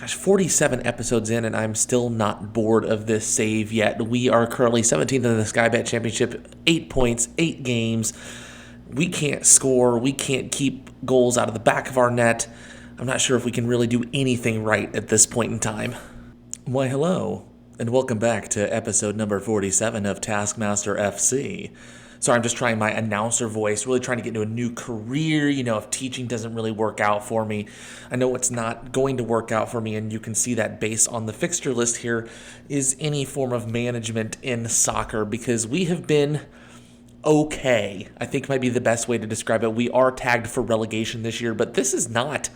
Gosh, 47 episodes in, and I'm still not bored of this save yet. We are currently 17th in the Sky Bet Championship, 8 points, 8 games. We can't score. We can't keep goals out of the back of our net. I'm not sure if we can really do anything right at this point in time. Why, hello, and welcome back to episode number 47 of Taskmaster F.C. Sorry, I'm just trying my announcer voice, really trying to get into a new career. You know, if teaching doesn't really work out for me, I know it's not going to work out for me, and you can see that based on the fixture list here, is any form of management in soccer, because we have been okay. I think might be the best way to describe it. We are tagged for relegation this year, but this is not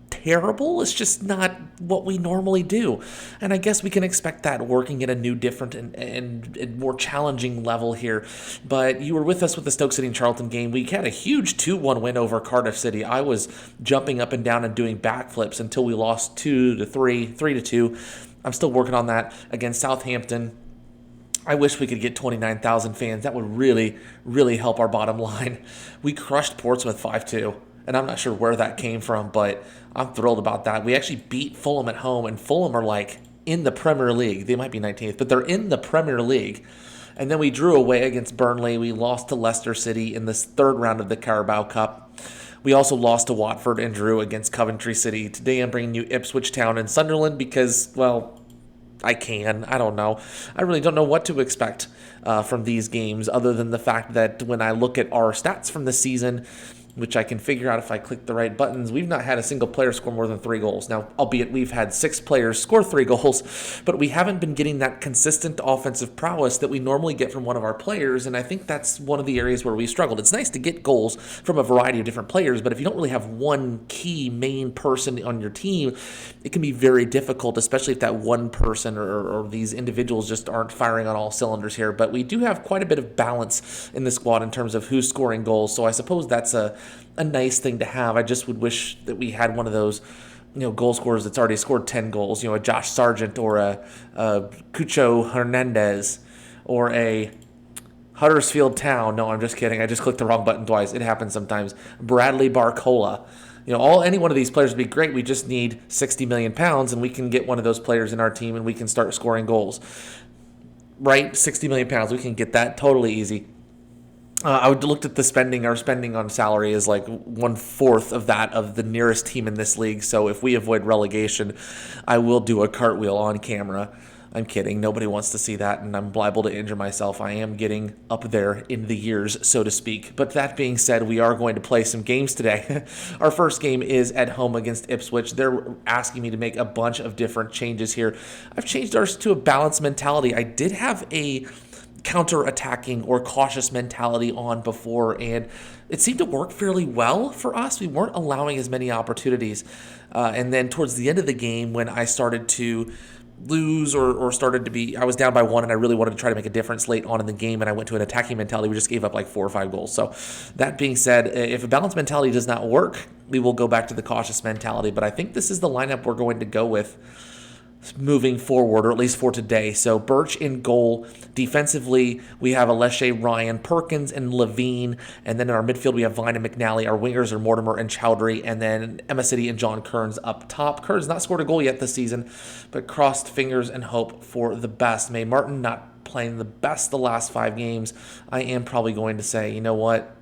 terrible. It's just not what we normally do. And I guess we can expect that working at a new, different, and more challenging level here. But you were with us with the Stoke City and Charlton game. We had a huge 2-1 win over Cardiff City. I was jumping up and down and doing backflips until we lost 2-3, 3-2. I'm still working on that against Southampton. I wish we could get 29,000 fans. That would really, really help our bottom line. We crushed Portsmouth 5-2. And I'm not sure where that came from, but I'm thrilled about that. We actually beat Fulham at home, and Fulham are like in the Premier League. They might be 19th, but they're in the Premier League. And then we drew away against Burnley. We lost to Leicester City in this third round of the Carabao Cup. We also lost to Watford and drew against Coventry City. Today I'm bringing you Ipswich Town and Sunderland because, well, I don't know. I really don't know what to expect from these games other than the fact that when I look at our stats from the season, which I can figure out if I click the right buttons, we've not had a single player score more than 3 goals. Now, albeit we've had 6 players score 3 goals, but we haven't been getting that consistent offensive prowess that we normally get from one of our players, and I think that's one of the areas where we struggled. It's nice to get goals from a variety of different players, but if you don't really have one key main person on your team, it can be very difficult, especially if that one person or these individuals just aren't firing on all cylinders here. But we do have quite a bit of balance in the squad in terms of who's scoring goals, so I suppose that's a nice thing to have. I just would wish that we had one of those, goal scorers that's already scored 10 goals, a Josh Sargent or a Cucho Hernandez or a Huddersfield Town. No, I'm just kidding. I just clicked the wrong button twice. It happens sometimes. Bradley Barcola. Any one of these players would be great. We just need 60 million pounds and we can get one of those players in our team and we can start scoring goals. Right? 60 million pounds. We can get that totally easy. I would looked at the spending. Our spending on salary is like 1/4 of that of the nearest team in this league. So if we avoid relegation, I will do a cartwheel on camera. I'm kidding. Nobody wants to see that, and I'm liable to injure myself. I am getting up there in the years, so to speak. But that being said, we are going to play some games today. Our first game is at home against Ipswich. They're asking me to make a bunch of different changes here. I've changed ours to a balanced mentality. I did have a counter-attacking or cautious mentality on before, and it seemed to work fairly well for us. We weren't allowing as many opportunities. And then towards the end of the game, when I started to lose or started to be, I was down by 1 and I really wanted to try to make a difference late on in the game, and I went to an attacking mentality. We just gave up like 4 or 5 goals. So that being said, if a balanced mentality does not work, we will go back to the cautious mentality. But I think this is the lineup we're going to go with moving forward, or at least for today. So Birch in goal. Defensively, we have Aleshe, Ryan, Perkins, and Levine. And then in our midfield, we have Vine and McNally. Our wingers are Mortimer and Chowdhury. And then Emma City and John Kearns up top. Kearns not scored a goal yet this season, but crossed fingers and hope for the best. May Martin not playing the best the last 5 games. I am probably going to say, you know what?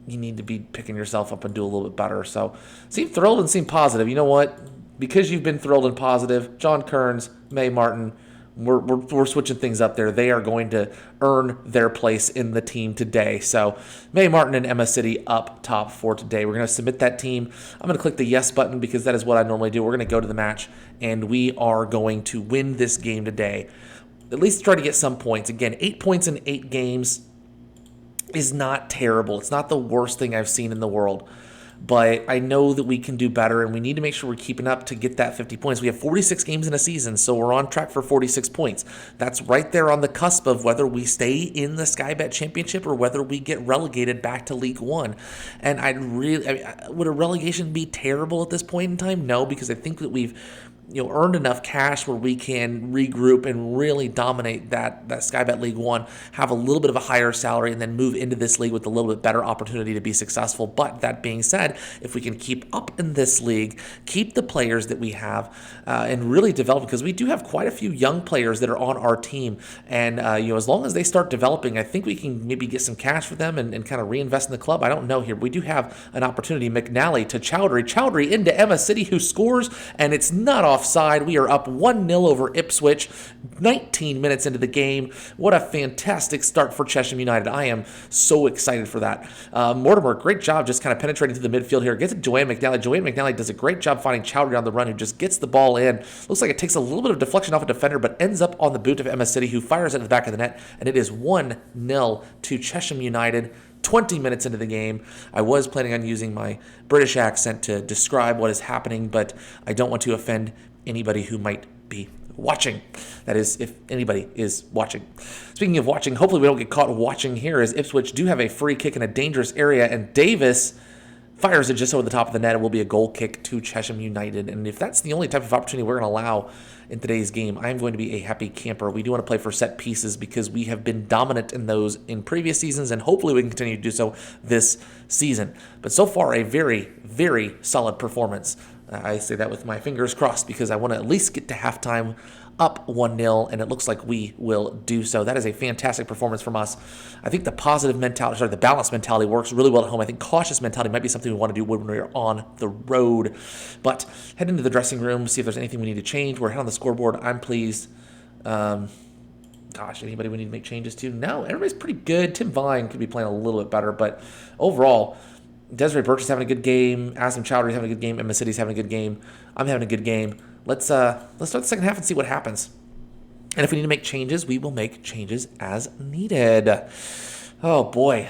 You need to be picking yourself up and do a little bit better. So seem thrilled and seem positive. You know what? Because you've been thrilled and positive, John Kearns, May Martin, we're switching things up there. They are going to earn their place in the team today. So May Martin and Emma City up top for today. We're going to submit that team. I'm going to click the yes button because that is what I normally do. We're going to go to the match, and we are going to win this game today. At least try to get some points. Again, 8 points in 8 games is not terrible. It's not the worst thing I've seen in the world. But I know that we can do better, and we need to make sure we're keeping up to get that 50 points. We have 46 games in a season, so we're on track for 46 points. That's right there on the cusp of whether we stay in the Sky Bet Championship or whether we get relegated back to League One. And would a relegation be terrible at this point in time? No, because I think that we've earned enough cash where we can regroup and really dominate that Sky Bet League One, have a little bit of a higher salary, and then move into this league with a little bit better opportunity to be successful. But that being said, glad if we can keep up in this league, keep the players that we have, and really develop, because we do have quite a few young players that are on our team. And, as long as they start developing, I think we can maybe get some cash for them and kind of reinvest in the club. I don't know here. We do have an opportunity. McNally to Chowdhury. Chowdhury into Emma City, who scores, and it's not offside. We are up 1-0 over Ipswich, 19 minutes into the game. What a fantastic start for Chesham United. I am so excited for that. Mortimer, great job just kind of penetrating through the midfield here. Gets to Joanne McNally. Joanne McNally does a great job finding Chowdhury on the run, who just gets the ball in. Looks like it takes a little bit of deflection off a defender, but ends up on the boot of Emma City, who fires it in the back of the net, and it is 1-0 to Chesham United. 20 minutes into the game. I was planning on using my British accent to describe what is happening, but I don't want to offend anybody who might be watching. That is, if anybody is watching. Speaking of watching, hopefully we don't get caught watching here, as Ipswich do have a free kick in a dangerous area, and Davies fires it just over the top of the net. It will be a goal kick to Chesham United. And if that's the only type of opportunity we're going to allow in today's game, I'm going to be a happy camper. We do want to play for set pieces because we have been dominant in those in previous seasons, and hopefully we can continue to do so this season. But so far, a very, very solid performance. I say that with my fingers crossed because I want to at least get to halftime up 1-0, and it looks like we will do so. That is a fantastic performance from us. I think the the balanced mentality works really well at home. I think cautious mentality might be something we want to do when we're on the road. But head into the dressing room, see if there's anything we need to change. We're ahead on the scoreboard. I'm pleased. Anybody we need to make changes to? No, everybody's pretty good. Tim Vine could be playing a little bit better, but overall, Desiree Birch is having a good game. Asim Chowdhury is having a good game. Emma City's having a good game. I'm having a good game. Let's start the second half and see what happens. And if we need to make changes, we will make changes as needed. Oh, boy.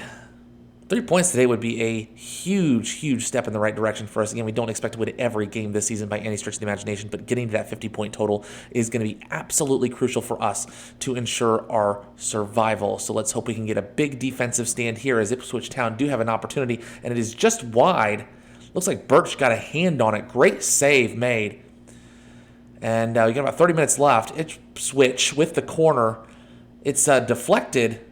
3 points today would be a huge, huge step in the right direction for us. Again, we don't expect to win every game this season by any stretch of the imagination, but getting to that 50-point total is going to be absolutely crucial for us to ensure our survival. So let's hope we can get a big defensive stand here, as Ipswich Town do have an opportunity, and it is just wide. Looks like Birch got a hand on it. Great save made. And we got about 30 minutes left. Ipswich with the corner. It's deflected.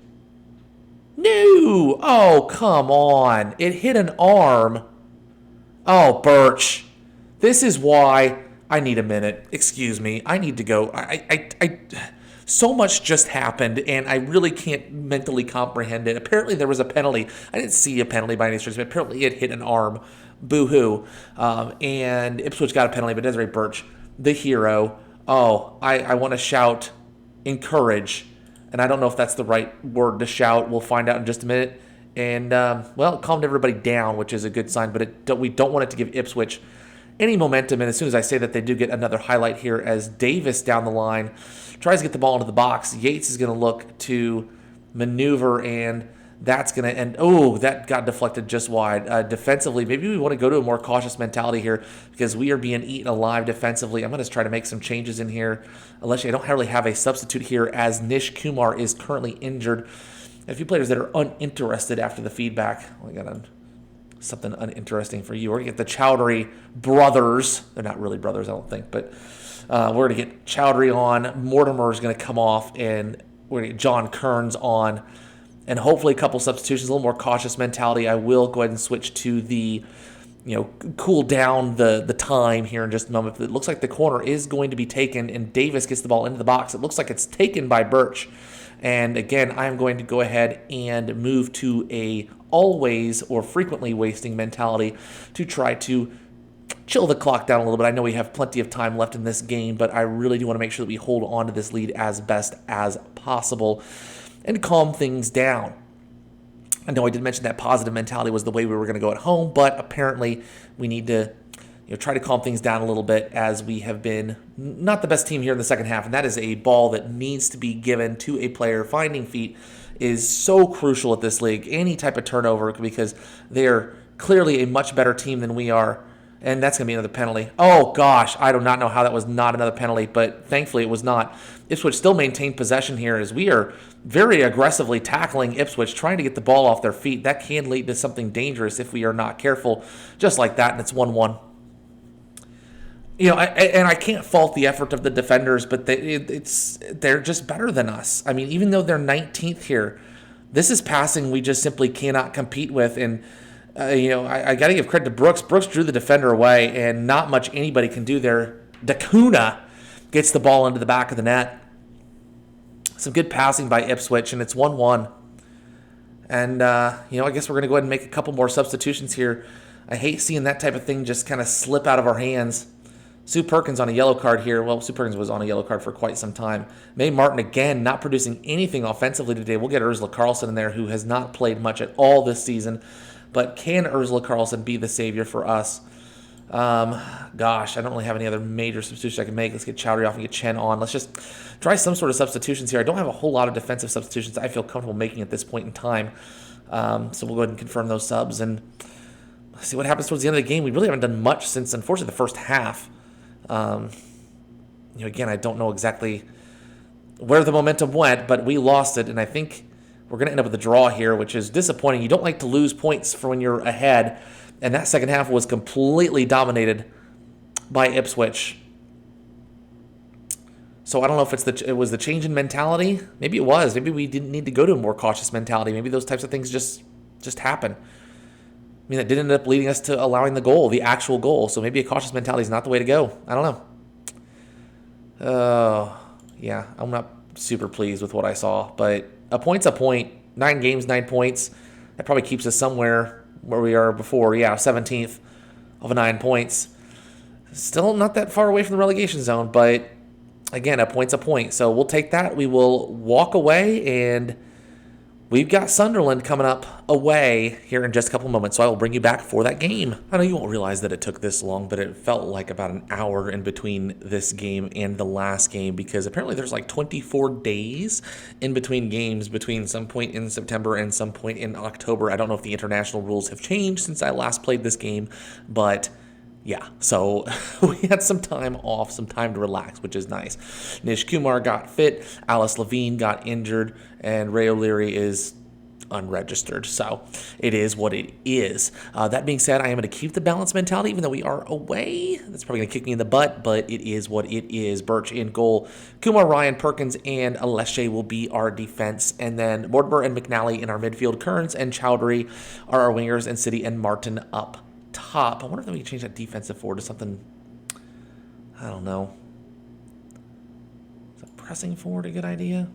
No! Oh, come on. It hit an arm. Oh, Birch. This is why I need a minute. Excuse me. I need to go. So much just happened, and I really can't mentally comprehend it. Apparently, there was a penalty. I didn't see a penalty by any stretch, but apparently it hit an arm. Boo-hoo. And Ipswich got a penalty, but Desiree Birch, the hero. Oh, I want to shout encourage. And I don't know if that's the right word to shout. We'll find out in just a minute. And, it calmed everybody down, which is a good sign. But we don't want it to give Ipswich any momentum. And as soon as I say that, they do get another highlight here as Davies down the line tries to get the ball into the box. Yates is going to look to maneuver, and that's going to end. Oh, that got deflected just wide. Defensively, maybe we want to go to a more cautious mentality here because we are being eaten alive defensively. I'm going to try to make some changes in here. Unless I don't really have a substitute here, as Nish Kumar is currently injured. A few players that are uninterested after the feedback. We got something uninteresting for you. We're going to get the Chowdhury brothers. They're not really brothers, I don't think, but we're going to get Chowdhury on. Mortimer is going to come off, and we're going to get John Kearns on. And hopefully a couple substitutions, a little more cautious mentality. I will go ahead and switch to the, cool down the time here in just a moment. It looks like the corner is going to be taken, and Davies gets the ball into the box. It looks like it's taken by Birch. And again, I'm going to go ahead and move to a always or frequently wasting mentality to try to chill the clock down a little bit. I know we have plenty of time left in this game, but I really do want to make sure that we hold on to this lead as best as possible and calm things down. I know I did mention that positive mentality was the way we were going to go at home, but apparently we need to try to calm things down a little bit, as we have been not the best team here in the second half, and that is a ball that needs to be given to a player. Finding feet is so crucial at this league, any type of turnover, because they're clearly a much better team than we are, and that's going to be another penalty. Oh, gosh, I do not know how that was not another penalty, but thankfully it was not. Ipswich still maintained possession here, as we are very aggressively tackling Ipswich, trying to get the ball off their feet. That can lead to something dangerous if we are not careful, just like that, and it's 1-1. I can't fault the effort of the defenders, but they're just better than us. I mean, even though they're 19th here, this is passing we just simply cannot compete with. And I got to give credit to Brooks. Brooks drew the defender away, and not much anybody can do there. Dacuna gets the ball into the back of the net. Some good passing by Ipswich, and it's 1-1. And, I guess we're going to go ahead and make a couple more substitutions here. I hate seeing that type of thing just kind of slip out of our hands. Sue Perkins on a yellow card here. Well, Sue Perkins was on a yellow card for quite some time. May Martin, again, not producing anything offensively today. We'll get Ursula Carlson in there, who has not played much at all this season. But can Ursula Carlson be the savior for us? Gosh, I don't really have any other major substitutions I can make. Let's get Chowdhury off and get Chen on. Let's just try some sort of substitutions here. I don't have a whole lot of defensive substitutions I feel comfortable making at this point in time. So we'll go ahead and confirm those subs and see what happens towards the end of the game. We really haven't done much since, unfortunately, the first half. Again, I don't know exactly where the momentum went, but we lost it, and I think we're going to end up with a draw here, which is disappointing. You don't like to lose points for when you're ahead, and that second half was completely dominated by Ipswich. So I don't know if it was the change in mentality. Maybe it was. Maybe we didn't need to go to a more cautious mentality. Maybe those types of things just happen. I mean, that did end up leading us to allowing the goal, the actual goal. So maybe a cautious mentality is not the way to go. I don't know. Yeah, I'm not super pleased with what I saw. But a point's a point. 9 games, 9 points. That probably keeps us somewhere where we are before. Yeah, 17th of 9 points. Still not that far away from the relegation zone, but again, a point's a point. So we'll take that. We will walk away, and we've got Sunderland coming up away here in just a couple moments, so I will bring you back for that game. I know you won't realize that it took this long, but it felt like about an hour in between this game and the last game, because apparently there's like 24 days in between games, between some point in September and some point in October. I don't know if the international rules have changed since I last played this game, but yeah, so we had some time off, some time to relax, which is nice. Nish Kumar got fit, Alice Levine got injured, and Ray O'Leary is unregistered. So it is what it is. That being said, I am going to keep the balanced mentality, even though we are away. That's probably going to kick me in the butt, but it is what it is. Birch in goal. Kumar, Ryan, Perkins, and Aleshe will be our defense. And then Mortimer and McNally in our midfield. Kearns and Chowdhury are our wingers, and City and Martin up top. I wonder if we can change that defensive forward to something, I don't know. Is a pressing forward a good idea?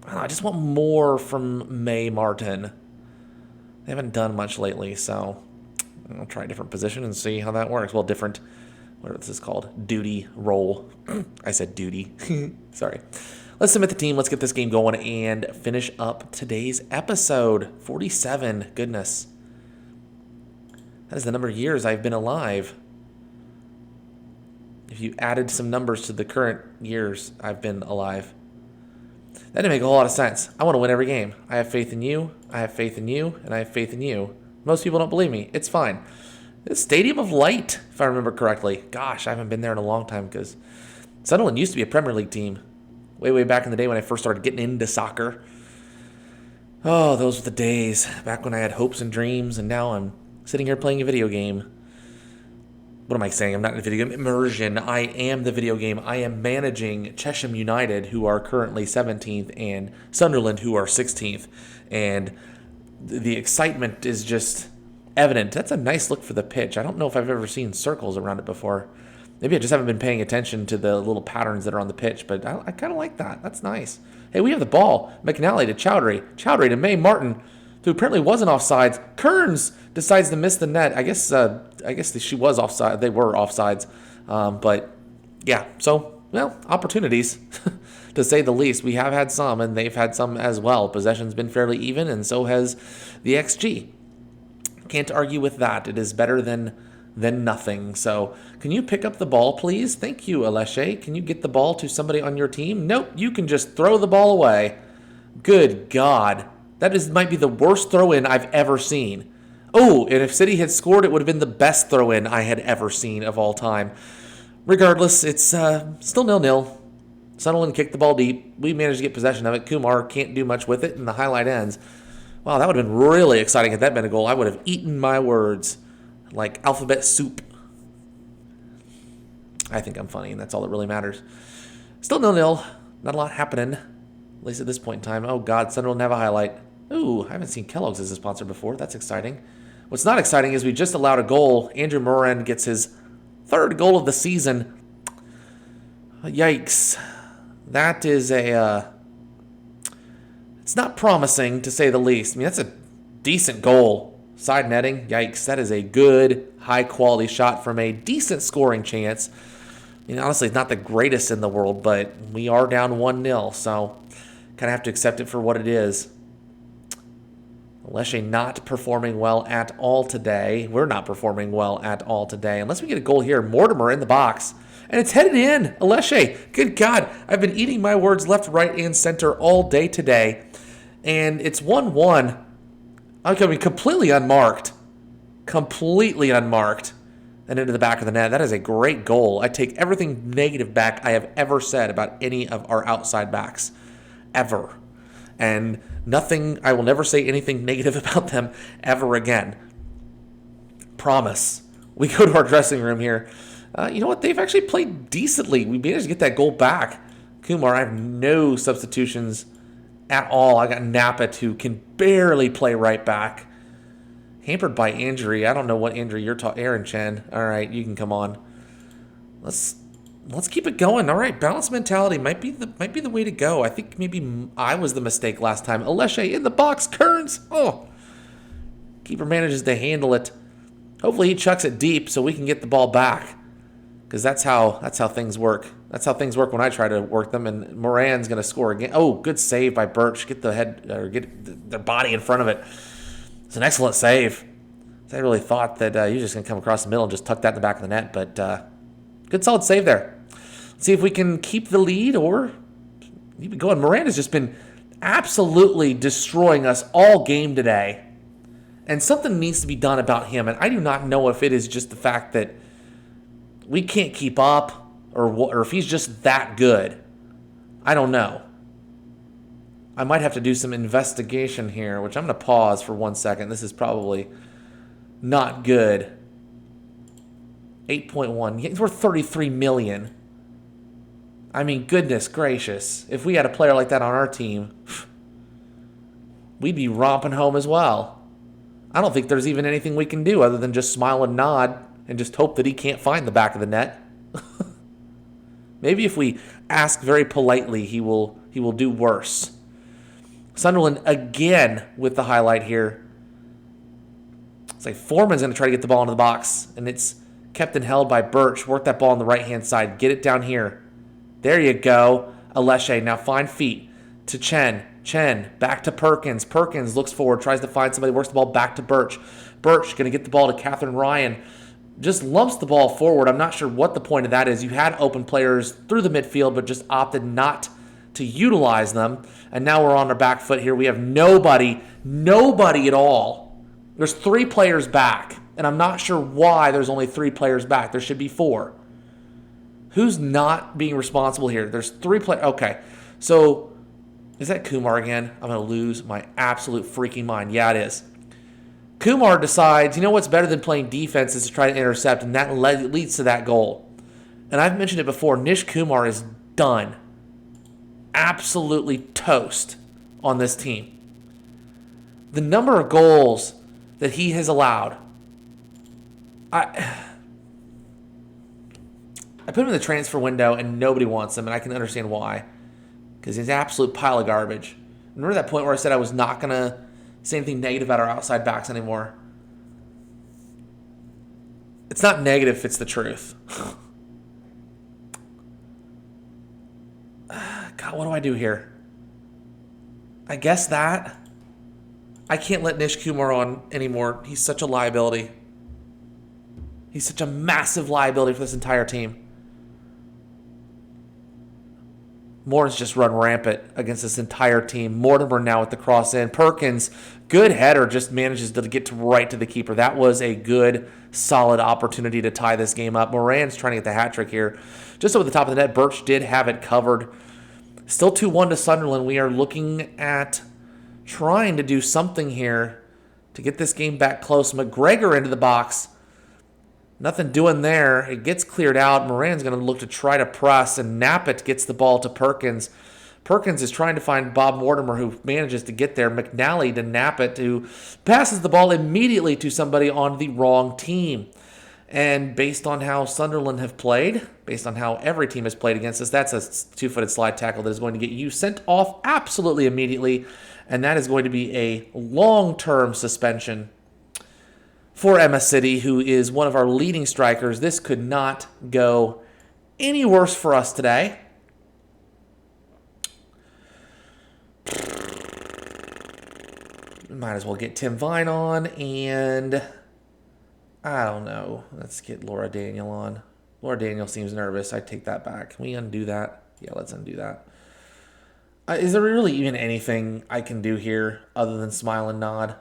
I don't know, I just want more from May Martin. They haven't done much lately, so I'll try a different position and see how that works. Well, different, what is this called? Duty role. I said duty. Sorry. Let's submit the team. Let's get this game going and finish up today's episode. 47. Goodness. That is the number of years I've been alive. If you added some numbers to the current years I've been alive. That didn't make a whole lot of sense. I want to win every game. I have faith in you, I have faith in you, and I have faith in you. Most people don't believe me. It's fine. This Stadium of Light, if I remember correctly. Gosh, I haven't been there in a long time because Sunderland used to be a Premier League team. Way back in the day when I first started getting into soccer. Oh, those were the days. Back when I had hopes and dreams, and now I'm sitting here playing a video game. What am I saying? I'm not in a video game. Immersion. I am the video game. I am managing Chesham United, who are currently 17th, and Sunderland, who are 16th. And the excitement is just evident. That's a nice look for the pitch. I don't know if I've ever seen circles around it before. Maybe I just haven't been paying attention to the little patterns that are on the pitch, but I kind of like that. That's nice. Hey, we have the ball. McNally to Chowdhury. Chowdhury to May Martin, who apparently wasn't offsides. Kearns decides to miss the net. I guess she was offside. They were offsides. But, yeah. So, well, opportunities, to say the least. We have had some, and they've had some as well. Possession's been fairly even, and so has the XG. Can't argue with that. It is better than nothing. So, can you pick up the ball, please? Thank you, Aleshe. Can you get the ball to somebody on your team? Nope, you can just throw the ball away. Good God. Might be the worst throw-in I've ever seen. Oh, and if City had scored, it would have been the best throw-in I had ever seen of all time. Regardless, it's still 0-0. Sunderland kicked the ball deep. We managed to get possession of it. Kumar can't do much with it, and the highlight ends. Wow, that would have been really exciting had that been a goal. I would have eaten my words like alphabet soup. I think I'm funny, and that's all that really matters. Still 0-0. Not a lot happening, at least at this point in time. Oh, God, Sunderland have a highlight. Ooh, I haven't seen Kellogg's as a sponsor before. That's exciting. What's not exciting is we just allowed a goal. Andrew Moran gets his third goal of the season. Yikes. That is it's not promising, to say the least. I mean, that's a decent goal. Side netting, yikes. That is a good, high-quality shot from a decent scoring chance. I mean, honestly, it's not the greatest in the world, but we are down 1-0, so kind of have to accept it for what it is. Lesche not performing well at all today. We're not performing well at all today. Unless we get a goal here. Mortimer in the box. And it's headed in. Lesche. Good God. I've been eating my words left, right, and center all day today. And it's 1-1. I mean, completely unmarked. Completely unmarked. And into the back of the net. That is a great goal. I take everything negative back I have ever said about any of our outside backs. Ever. And nothing, I will never say anything negative about them ever again. Promise. We go to our dressing room here. You know what? They've actually played decently. We managed to get that goal back. Kumar, I have no substitutions at all. I got Nappet, who can barely play right back. Hampered by injury. I don't know what injury you're talking. Aaron Chen. All right, you can come on. Let's keep it going. All right, balanced mentality might be the way to go. I think maybe I was the mistake last time. Lesche in the box. Kearns. Oh, keeper manages to handle it. Hopefully he chucks it deep so we can get the ball back, because that's how things work. That's how things work when I try to work them. And Moran's going to score again. Oh, good save by Birch. Get the head or get their body in front of it. It's an excellent save. I really thought that you were just going to come across the middle and just tuck that in the back of the net, but good solid save there. Let's see if we can keep the lead or keep going. Moran has just been absolutely destroying us all game today. And something needs to be done about him. And I do not know if it is just the fact that we can't keep up or if he's just that good. I don't know. I might have to do some investigation here, which I'm going to pause for 1 second. This is probably not good. 8.1. He's worth $33 million. I mean, goodness gracious. If we had a player like that on our team, we'd be romping home as well. I don't think there's even anything we can do other than just smile and nod and just hope that he can't find the back of the net. Maybe if we ask very politely, he will do worse. Sunderland again with the highlight here. It's like Foreman's going to try to get the ball into the box, and it's kept and held by Birch. Work that ball on the right-hand side. Get it down here. There you go. Lesche. Now find feet to Chen. Chen back to Perkins. Perkins looks forward, tries to find somebody, works the ball back to Birch. Birch going to get the ball to Catherine Ryan. Just lumps the ball forward. I'm not sure what the point of that is. You had open players through the midfield, but just opted not to utilize them. And now we're on our back foot here. We have nobody at all. There's 3 players back, and I'm not sure why there's only 3 players back. There should be 4. Who's not being responsible here? There's 3 players. Okay, so is that Kumar again? I'm going to lose my absolute freaking mind. Yeah, it is. Kumar decides, you know what's better than playing defense is to try to intercept, and that leads to that goal. And I've mentioned it before, Nish Kumar is done. Absolutely toast on this team. The number of goals that he has allowed, I put him in the transfer window and nobody wants him, and I can understand why. Because he's an absolute pile of garbage. Remember that point where I said I was not going to say anything negative about our outside backs anymore? It's not negative, it's the truth. God, what do I do here? I guess that. I can't let Nish Kumar on anymore. He's such a liability. He's such a massive liability for this entire team. Moore's just run rampant against this entire team. Mortimer now with the cross in. Perkins, good header, just manages to get right to the keeper. That was a good, solid opportunity to tie this game up. Moran's trying to get the hat trick here. Just over the top of the net, Birch did have it covered. Still 2-1 to Sunderland. We are looking at trying to do something here to get this game back close. McGregor into the box. Nothing doing there. It gets cleared out. Moran's going to look to try to press, and Nappet gets the ball to Perkins. Perkins is trying to find Bob Mortimer, who manages to get there. McNally to nap it, who passes the ball immediately to somebody on the wrong team. And based on how Sunderland have played, based on how every team has played against us, that's a two-footed slide tackle that is going to get you sent off absolutely immediately. And that is going to be a long-term suspension for Emma City, who is one of our leading strikers. This could not go any worse for us today. Might as well get Tim Vine on, and I don't know. Let's get Laura Daniel on. Laura Daniel seems nervous. I take that back. Can we undo that? Yeah, let's undo that. Is there really even anything I can do here other than smile and nod?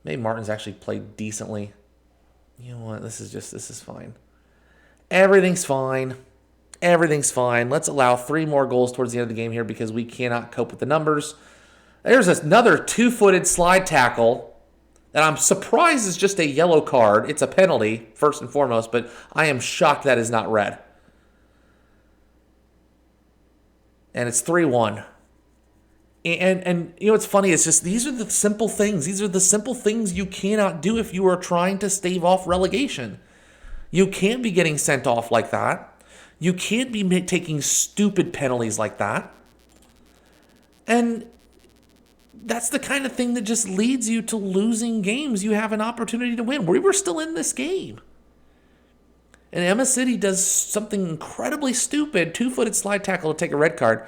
Maybe Martin's actually played decently. You know what? This is fine. Everything's fine. Everything's fine. Let's allow 3 more goals towards the end of the game here because we cannot cope with the numbers. There's another two-footed slide tackle that I'm surprised is just a yellow card. It's a penalty, first and foremost, but I am shocked that is not red. And it's 3-1. And you know what's funny? It's just these are the simple things. These are the simple things you cannot do if you are trying to stave off relegation. You can't be getting sent off like that. You can't be taking stupid penalties like that. And that's the kind of thing that just leads you to losing games you have an opportunity to win. We were still in this game. And Emma City does something incredibly stupid, two-footed slide tackle to take a red card.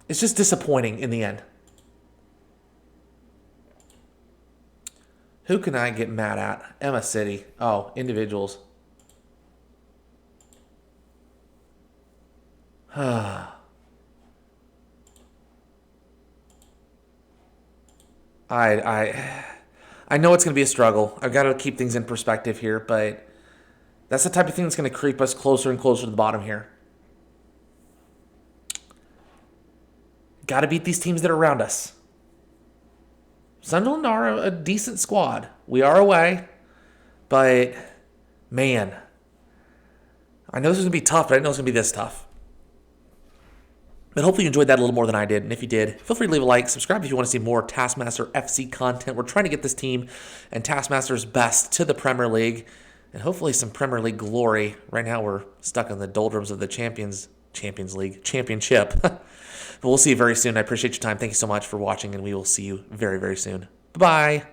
It's just disappointing in the end. Who can I get mad at? Emma City. Oh, individuals. I know it's going to be a struggle. I've got to keep things in perspective here, but that's the type of thing that's going to creep us closer and closer to the bottom here. Got to beat these teams that are around us. Sunderland are a decent squad. We are away, but man, I know this is going to be tough, but I didn't know it was going to be this tough. But hopefully you enjoyed that a little more than I did. And if you did, feel free to leave a like. Subscribe if you want to see more Taskmaster FC content. We're trying to get this team and Taskmaster's best to the Premier League. And hopefully some Premier League glory. Right now we're stuck in the doldrums of the Champions League championship. But we'll see you very soon. I appreciate your time. Thank you so much for watching, and we will see you very, very soon. Bye-bye.